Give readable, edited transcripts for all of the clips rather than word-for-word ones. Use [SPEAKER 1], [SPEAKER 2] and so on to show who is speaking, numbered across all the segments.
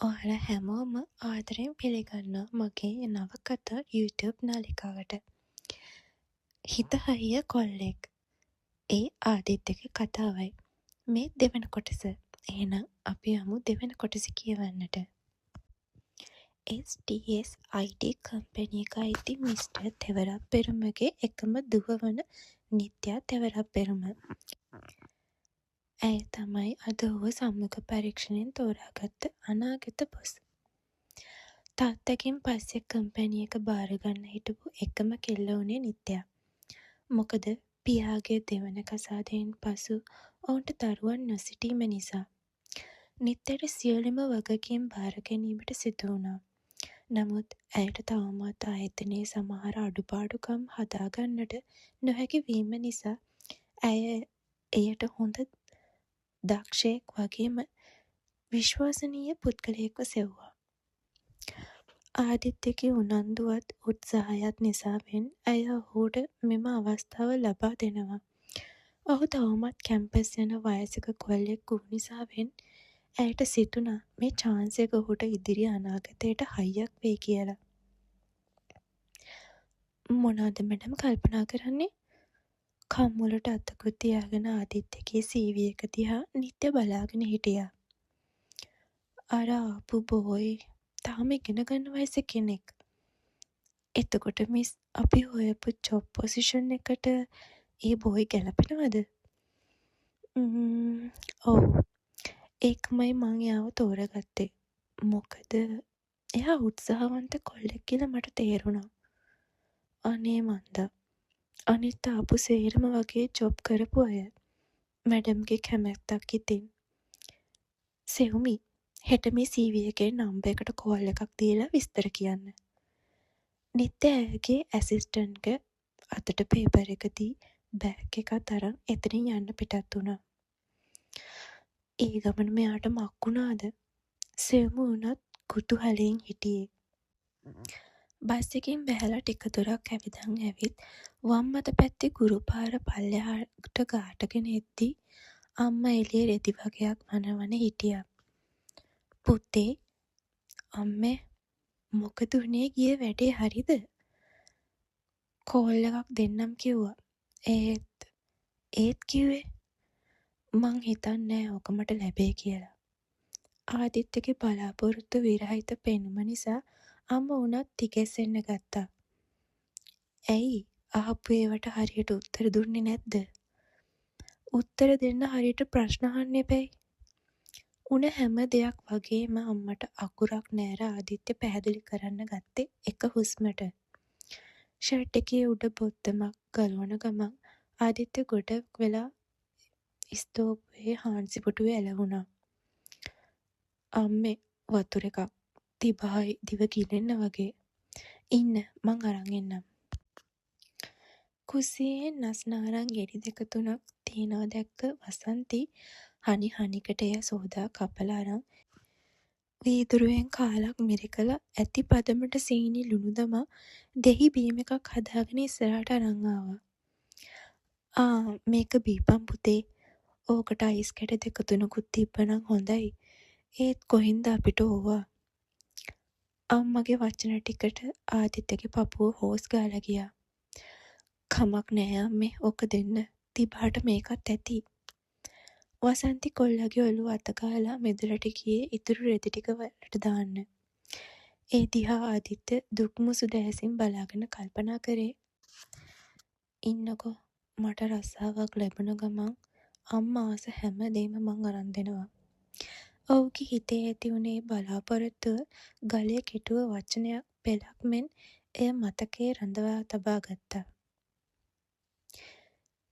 [SPEAKER 1] ඔයාලා හැමෝම ආදරෙන් පිළිගන්නවා මගේ නවකතා YouTube නාලිකාවට. හිත හයිය කොල්ලෙක්. ඒ ආදිත්‍යගේ කතාවයි. මේ දෙවන කොටස. එහෙනම් අපි යමු දෙවන කොටස කියවන්නට. STS IT කම්පැනි එක අයිති මිස්ටර් තෙවරප්පෙරුමගේ එකම දුව වන නිත්යා තෙවරප්පෙරුම. ඇය තමයි අද ඔහු සම්මුඛ පරීක්ෂණයෙන් තෝරාගත්ත අනාගත බොස්. තාත්තගෙන් පස්සේ කම්පැනි එක බාරගන්න හිටපු එකම කෙල්ල වුණේ නිත්යා. මොකද පියාගේ දෙවන කසාදයෙන් පසු ඔවුන්ට දරුවන් නොසිටීම නිසා. නිත්යට සියලුම වගකීම් බාර ගැනීමට සිදු වුණා. නමුත් ඇයට තවමත් ආයතනයේ සමහර අඩුපාඩුකම් හදාගන්නට නොහැකි වීම නිසා ඇය එයට හොඳ දක්ෂයෙක් වගේම විශ්වාසනීය පුද්ගලයෙක්ව සෙව්වා. ආදිත්‍යගේ උනන්දුවත් උත්සාහයත් නිසාවෙන් ඇය ඔහුට මෙම අවස්ථාව ලබා දෙනවා. ඔහු තවමත් කැම්පස් යන වයසක කොල්ලෙක් වූ නිසාවෙන් ඇයට සිතුණා මේ චාන්ස් එක ඔහුට ඉදිරි අනාගතයට හයියක් වෙයි කියලා. මොනවද මැඩම් කල්පනා කරන්නේ? කම්මුලට අතකුත් තියාගෙන ආදිත්‍යගේ CV එක දිහා නිත්‍ය බලාගෙන හිටියා. අර ආපු බෝයි තාම ඉගෙන ගන්න වයසේ කෙනෙක්. එතකොට මිස් අපි හොයපු ජොබ් පොසිෂන් එකට ඒ බෝයි ගැලපෙනවද? ඔව්. ඒකමයි මං එයාව තෝරගත්තේ. මොකද එයා උත්සාහවන්ත කොල්ලෙක් කියලා මට තේරුණා. අනේ මන්දා. අනිත් ආපු සේරම වගේ ජොබ් කරපු අය. මැඩම්ගේ කැමැත්තක් ඉතින්. සෙවුමි හෙට මේ CV එකේ නම්බර් එකට කෝල් එකක් දීලා විස්තර කියන්න. නිත්‍ය ඇයගේ ඇසිස්ටන්ට්ගේ අතට පේපර් එක දී බෑග් එකත් අරන් එතනින් යන්න පිටත් වුණා. ඒ ගමන මෙයාට මක් වුණාද? සෙවුම වුණත් කුතුහලයෙන් හිටියේ. බස් එකෙන් බැහැලා ටික දුරක් ඇවිදන් ඇවිත් වම් අත පැත්තේ ගුරු පාර පල්ලෙහාට ගාටගෙන එද්දි අම්මා එළියේ රෙදි වගයක් වනවන හිටියා. පුතේ අම්මේ මොකද උනේ ගිය වැඩේ හරිද? කෝල් එකක් දෙන්නම් කිව්වා. ඒත් කිව්වේ මං හිතන්නේ ඕක මට ලැබෙයි කියලා. ආදිත්‍යගේ බලාපොරොත්තු විරහිත පෙනුම නිසා අම්මා උනත් තිගැස්සෙන්න ගත්තා. ඇයි අහපු ඒවට හරියට උත්තර දුන්නේ නැද්ද? උත්තර දෙන්න හරියට ප්‍රශ්න අහන්න එපැයි. උන හැම දෙයක් වගේම අම්මට අකුරක් නෑර ආදිත්‍ය පැහැදිලි කරන්න ගත්තේ එක හුස්මට. ෂර්ට් එකේ උඩ බොත්තමක් ගලවන ගමන් ආදිත්‍ය ගොඩක් වෙලා ස්තෝපුවේ හාන්සිපුටුවේ ඇලවුණා. අම්මේ වතුර එකක් තිබහයි දිව ගිලෙන්න වගේ. ඉන්න මං අරන් එන්නම්. කුස්සියෙන් නස්නාරං ගෙඩි දෙක තුනක් තියනවා දැක්ක වසන්ති හනි හනිකට එය සෝදා කපලා අරන් වීදුරුවෙන් කාලක් මිරිකලා ඇති පදමට සීනි ලුණු දමා දෙහි බීම එකක් හදාගෙන ඉස්සරහට අරන් ආවා. මේක බීපන් පුතේ. ඕකට අයිස් කැට දෙක තුනකුත් තිබ්බනම් හොඳයි. ඒත් කොහින්ද අපිට ඕවා? අම්මගේ වචන ටිකට ආදිත්‍යගේ පපුව හෝස් ගාලා ගියා. කමක් නෑ අම්මේ ඕක දෙන්න. තිබහට මේකත් ඇති. වසන්ති කොල්ලගේ ඔළුව අත ගාලා මෙදුරට ගියේ ඉතුරු රෙදි ටික වලට දාන්න. ඒ දිහා ආදිත්‍ය දුක් මුසු දැසින් බලාගෙන කල්පනා කරේ. ඉන්නකෝ මට රස්සාවක් ලැබුණ ගමන් අම්මා ආස හැම දෙයක්ම මං අරන් දෙනවා. ඔහුගේ හිතේ ඇති වුණේ බලාපොරොත්තුව ගලේ කෙටුව වචනයක් පෙළක් මෙන් එය මතකයේ රඳවා තබා ගත්තා.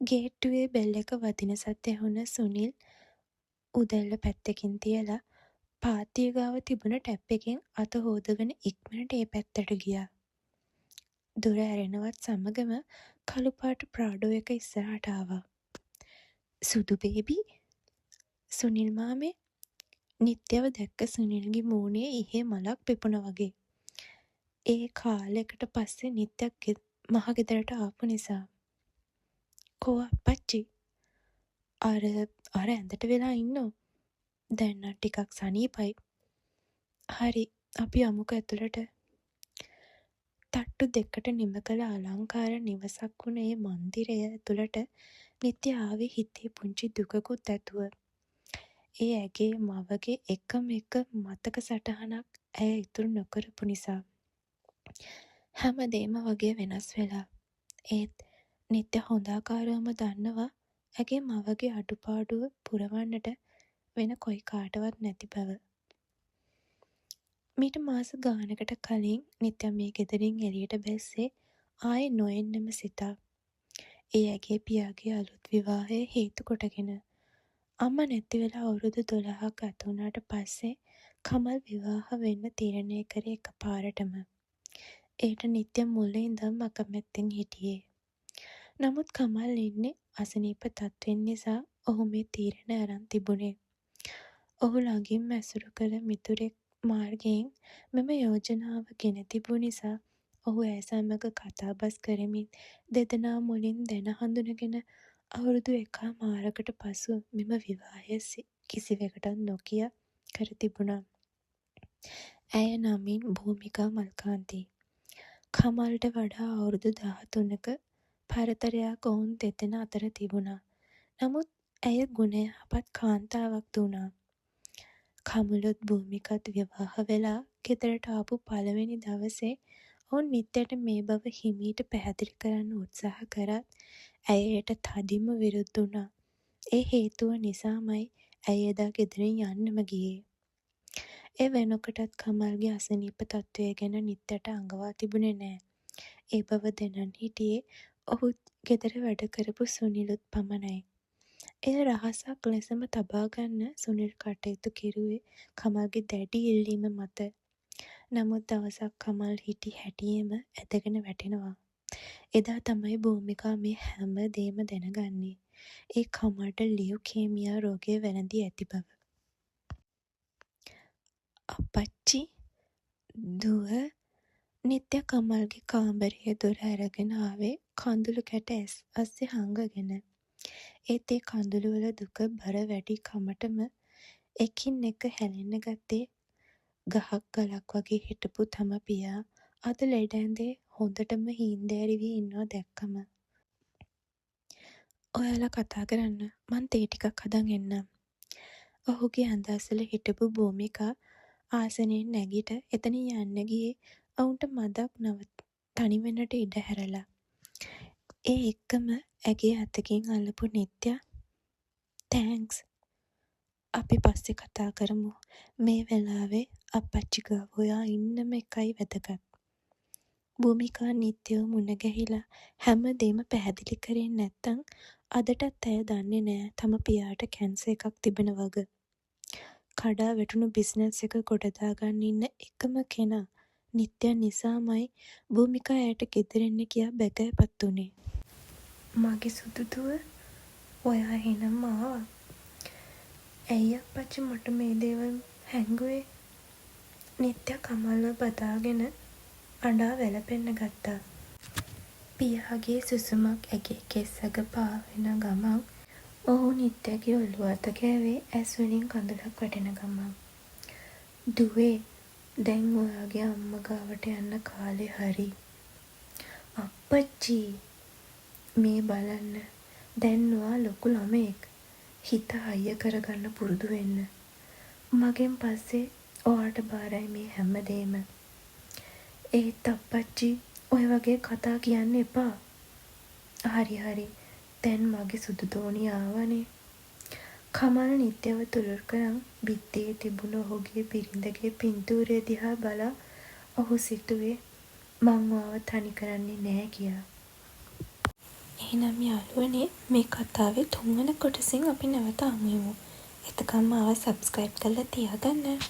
[SPEAKER 1] ගේට්ටුවේ බෙල් එක වදින සද්ද ඇහුන සුනිල් උදැල්ල පැත්තකින් තියලා පාත්තිය ගාව තිබුණ ටැප් එකෙන් අත හෝදගෙන ඉක්මනට ඒ පැත්තට ගියා. දොර ඇරෙනවත් සමගම කළු පාට ප්‍රාඩෝ එක ඉස්සරහට ආවා. සුදු බේබි සුනිල් මාමේ. නිත්‍යව දැක්ක සුනිල්ගේ මූණේ ඉහේ මලක් පිපුණා වගේ. ඒ කාලෙකට පස්සේ නිත්‍යක් මහ ගෙදරට ආපු නිසා. කෝ අප්පච්චි? අර ඇඳට වෙලා ඉන්නෝ. දැන් නම් ටිකක් සනීපයි. හරි අපි යමුකෝ ඇතුළට. තට්ටු දෙකට නිම කළ අලංකාර නිවසක් වුණ ඒ මන්දිරය ඇතුළට නිත්‍ය ආවේ හිතේ පුංචි දුකකුත් ඇතුව. ඒ ඇගේ මවගේ එකම එක මතක සටහනක් ඇය ඉතුරු නොකරපු නිසා. හැමදේම වගේ වෙනස් වෙලා. ඒත් නිත්‍ය හොඳාකාරවම දන්නවා ඇගේ මවගේ අඩුපාඩුව පුරවන්නට වෙන කොයි කාටවත් නැති බව. මීට මාස ගානකට කලින් නිත්‍ය මේ ගෙදරින් එළියට බැස්සේ ආයේ නොඑන්නම සිතා. ඒ ඇගේ පියාගේ අලුත් විවාහය හේතු කොටගෙන. අම්මා නැති වෙලා අවුරුදු 12ක් ගත වුණාට පස්සේ කමල් විවාහ වෙන්න තීරණය කරේ එකපාරටම. ඒට නිත්‍ය මුලින් ඉඳන් අකමැත්තෙන් හිටියේ. නමුත් කමල් ඉන්නේ අසනීප තත්ත්වෙන් නිසා ඔහු මේ තීරණ අරන් තිබුණේ. ඔහු ළඟින්ම ඇසුරු කළ මිතුරෙක් මාර්ගයෙන් මෙම යෝජනාව ගෙන තිබූ නිසා ඔහු ඇය සමග කතාබස් කරමින් දෙදෙනා මුලින් දැන හඳුනගෙන අවුරුදු 1මාරකට පසු මෙම විවාහය කිසිවෙකුටත් නොකිය කර තිබුණා. ඇය නමින් භූමිකා මල්කාන්ති. කමල්ට වඩා අවුරුදු 13ක පරතරයක් ඔවුන් දෙදෙනා අතර තිබුණා. නමුත් ඇය ගුණ යහපත් කාන්තාවක් වුණා. කමලුත් භූමිකත් විවාහ වෙලා ගෙදරට ආපු පළවෙනි දවසේ ඔවුන් නිත්යට මේ බව හිමීට පැහැදිලි කරන්න උත්සාහ කරත් ඇය එයට තදින්ම විරුද්ධ වුණා. ඒ හේතුව නිසාමයි ඇය එදා ගෙදරින් යන්නම ගියේ. ඒ වෙනකොටත් කමල්ගේ අසනීප තත්ත්වය ගැන නිත්යට අඟවා තිබුණේ නෑ. ඒ බව දැනන් හිටියේ ඔහු ගෙදර වැඩ කරපු සුනිලුත් පමණයි. එය රහසක් ලෙසම තබා ගන්න සුනිල් කටයුතු කෙරුවේ කමල්ගේ දැඩි ඉල්ලීම මත. නමුත් දවසක් කමල් හිටි හැටියේම ඇදගෙන වැටෙනවා. එදා තමයි භූමිකා මේ හැම දේම දැනගන්නේ. ඒ කමල්ට ලියුකේමියා රෝගය වැළඳී ඇති බව. අප්පච්චි දුව නිත්‍ය කමල්ගේ කාමරයේ දොර අරගෙන ආවේ කඳුළු කැට අස්සේ හංගගෙන. ඒත් ඒ කඳුළු වල දුක බර වැඩි කමටම එකින් එක හැලෙන්න ගත්තේ ගහක් ගලක් වගේ හිටපු තම පියා අද ලෙඩ ඇඳේ හොඳටම හීන්දෑරි වී ඉන්නවා දැක්කම. ඔයාලා කතා කරන්න මං තේ ටිකක් හදන් එන්නම්. ඔහුගේ ඇඳ අසල හිටපු භූමිකා ආසනයෙන් නැගිට එතනින් යන්න ගියේ ඔවුන්ට මදක් තනි වෙන්නට ඉඩ හැරලා. ඒ එක්කම ඇගේ අතකින් අල්ලපු නිත්‍ය තෑන්ක්ස්. අපි පස්සේ කතා කරමු. මේ වෙලාවේ අප්පච්චි ගාව ඔයා ඉන්නම එකයි වැදගත්. භූමිකා නිත්‍යව මුණ ගැහිලා හැම දෙම පැහැදිලි කරේ නැත්තම් අදටත් ඇය දන්නේ නෑ තම පියාට කැන්සර් එකක් තිබෙන වග. කඩා වැටුණු බිස්නස් එක ගොඩදාගන්න ඉන්න එකම කෙනා නිත්‍ය නිසාමයි භූමිකා ඇයට ගෙදර එන්න කියා බැගෑපත් උනේ. මගේ සුදුදුව ඔයා එහෙනම් ආවා. ඇයි අප්පච්චි මට මේ දේවල් හැංගුවේ? නිත්‍ය කමල්ව බදාගෙන අඬා වැළපෙන්න ගත්තා. පියාගේ සුසුමක් ඇගේ කෙස් අග පාවෙන ගමන් ඔහු නිත්‍යගේ ඔළුව අත ගෑවේ ඇස් වලින් කඳුලක් වැටෙන ගමන්. දුවේ දැන් ඔයාගේ අම්මා ගාවට යන්න කාලේ හරි. අප්පච්චි මේ බලන්න දැන් ඔයා ලොකු ළමෙක්. හිත හයිය කරගන්න පුරුදු වෙන්න. මගෙන් පස්සේ ඔයාට බාරයි මේ හැමදේම. ඒත් අප්පච්චි ඔය වගේ කතා කියන්න එපා. හරි දැන් මගේ සුදු දෝණිය ආවනේ. කමල් නිත්‍යව තුලුරු කරන් බිත්තියේ තිබුණ ඔහුගේ බිරිඳගේ පින්තූරය දිහා බලා ඔහු සිතුවේ මං ඔයාව තනි කරන්නේ නෑ කියලා. එහෙනම් යාළුවනේ මේ කතාවේ 3 වෙනි කොටසින් අපි නැවත හමු වෙමු. එතකම් මාව සබ්ස්ක්‍රයිබ් කරලා තියාගන්න.